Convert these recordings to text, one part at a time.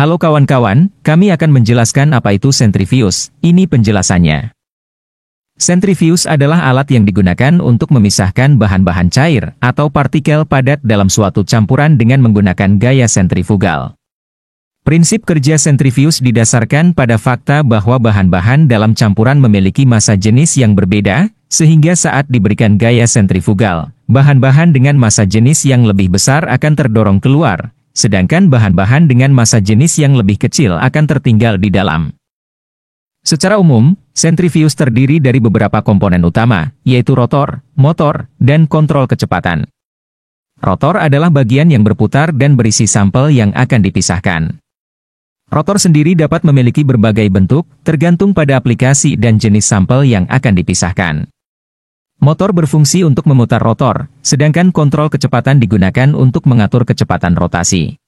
Halo kawan-kawan, kami akan menjelaskan apa itu sentrifuge. Ini penjelasannya. Sentrifuge adalah alat yang digunakan untuk memisahkan bahan-bahan cair atau partikel padat dalam suatu campuran dengan menggunakan gaya sentrifugal. Prinsip kerja sentrifuge didasarkan pada fakta bahwa bahan-bahan dalam campuran memiliki massa jenis yang berbeda, sehingga saat diberikan gaya sentrifugal, bahan-bahan dengan massa jenis yang lebih besar akan terdorong keluar, sedangkan bahan-bahan dengan massa jenis yang lebih kecil akan tertinggal di dalam. Secara umum, sentrifuge terdiri dari beberapa komponen utama, yaitu rotor, motor, dan kontrol kecepatan. Rotor adalah bagian yang berputar dan berisi sampel yang akan dipisahkan. Rotor sendiri dapat memiliki berbagai bentuk, tergantung pada aplikasi dan jenis sampel yang akan dipisahkan. Motor berfungsi untuk memutar rotor, sedangkan kontrol kecepatan digunakan untuk mengatur kecepatan rotasi.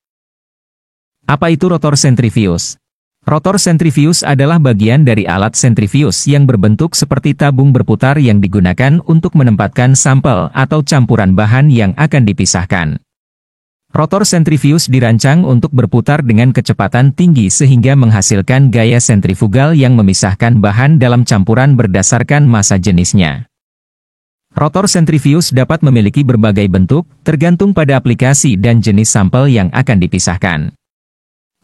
Apa itu rotor sentrifuge? Rotor sentrifuge adalah bagian dari alat sentrifuge yang berbentuk seperti tabung berputar yang digunakan untuk menempatkan sampel atau campuran bahan yang akan dipisahkan. Rotor sentrifuge dirancang untuk berputar dengan kecepatan tinggi sehingga menghasilkan gaya sentrifugal yang memisahkan bahan dalam campuran berdasarkan massa jenisnya. Rotor sentrifuge dapat memiliki berbagai bentuk, tergantung pada aplikasi dan jenis sampel yang akan dipisahkan.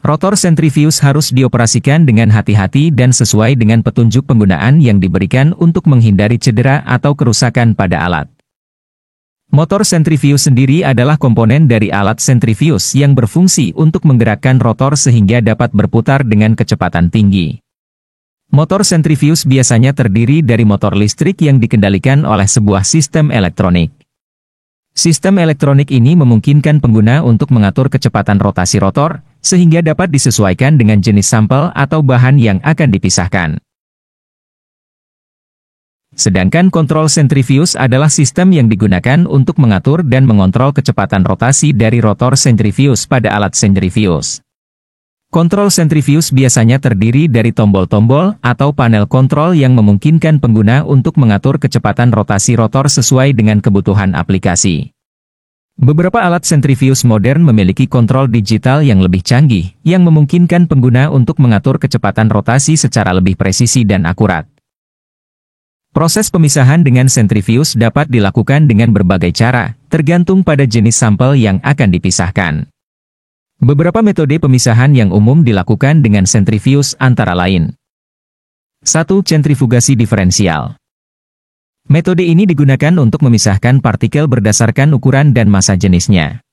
Rotor sentrifuge harus dioperasikan dengan hati-hati dan sesuai dengan petunjuk penggunaan yang diberikan untuk menghindari cedera atau kerusakan pada alat. Motor sentrifuge sendiri adalah komponen dari alat sentrifuge yang berfungsi untuk menggerakkan rotor sehingga dapat berputar dengan kecepatan tinggi. Motor sentrifuge biasanya terdiri dari motor listrik yang dikendalikan oleh sebuah sistem elektronik. Sistem elektronik ini memungkinkan pengguna untuk mengatur kecepatan rotasi rotor, sehingga dapat disesuaikan dengan jenis sampel atau bahan yang akan dipisahkan. Sedangkan kontrol sentrifuge adalah sistem yang digunakan untuk mengatur dan mengontrol kecepatan rotasi dari rotor sentrifuge pada alat sentrifuge. Kontrol sentrifuge biasanya terdiri dari tombol-tombol atau panel kontrol yang memungkinkan pengguna untuk mengatur kecepatan rotasi rotor sesuai dengan kebutuhan aplikasi. Beberapa alat sentrifuge modern memiliki kontrol digital yang lebih canggih, yang memungkinkan pengguna untuk mengatur kecepatan rotasi secara lebih presisi dan akurat. Proses pemisahan dengan sentrifuge dapat dilakukan dengan berbagai cara, tergantung pada jenis sampel yang akan dipisahkan. Beberapa metode pemisahan yang umum dilakukan dengan sentrifuge antara lain. 1. Sentrifugasi diferensial. Metode ini digunakan untuk memisahkan partikel berdasarkan ukuran dan massa jenisnya.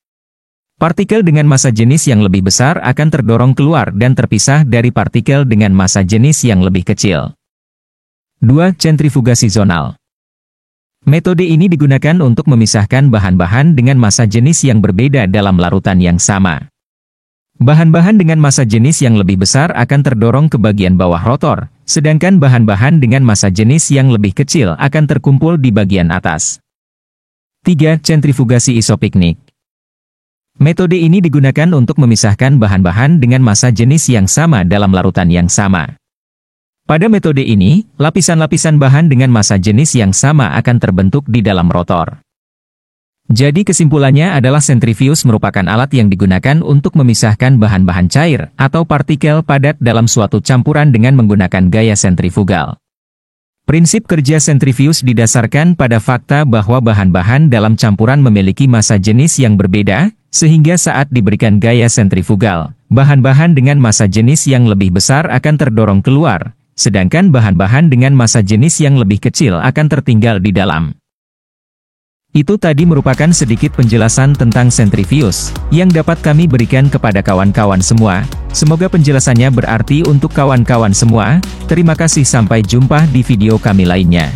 Partikel dengan massa jenis yang lebih besar akan terdorong keluar dan terpisah dari partikel dengan massa jenis yang lebih kecil. 2. Sentrifugasi zonal. Metode ini digunakan untuk memisahkan bahan-bahan dengan massa jenis yang berbeda dalam larutan yang sama. Bahan-bahan dengan massa jenis yang lebih besar akan terdorong ke bagian bawah rotor, sedangkan bahan-bahan dengan massa jenis yang lebih kecil akan terkumpul di bagian atas. 3. Sentrifugasi isopiknik. Metode ini digunakan untuk memisahkan bahan-bahan dengan massa jenis yang sama dalam larutan yang sama. Pada metode ini, lapisan-lapisan bahan dengan massa jenis yang sama akan terbentuk di dalam rotor. Jadi kesimpulannya adalah sentrifuge merupakan alat yang digunakan untuk memisahkan bahan-bahan cair atau partikel padat dalam suatu campuran dengan menggunakan gaya sentrifugal. Prinsip kerja sentrifuge didasarkan pada fakta bahwa bahan-bahan dalam campuran memiliki massa jenis yang berbeda, sehingga saat diberikan gaya sentrifugal, bahan-bahan dengan massa jenis yang lebih besar akan terdorong keluar, sedangkan bahan-bahan dengan massa jenis yang lebih kecil akan tertinggal di dalam. Itu tadi merupakan sedikit penjelasan tentang sentrifuge, yang dapat kami berikan kepada kawan-kawan semua. Semoga penjelasannya berarti untuk kawan-kawan semua. Terima kasih, sampai jumpa di video kami lainnya.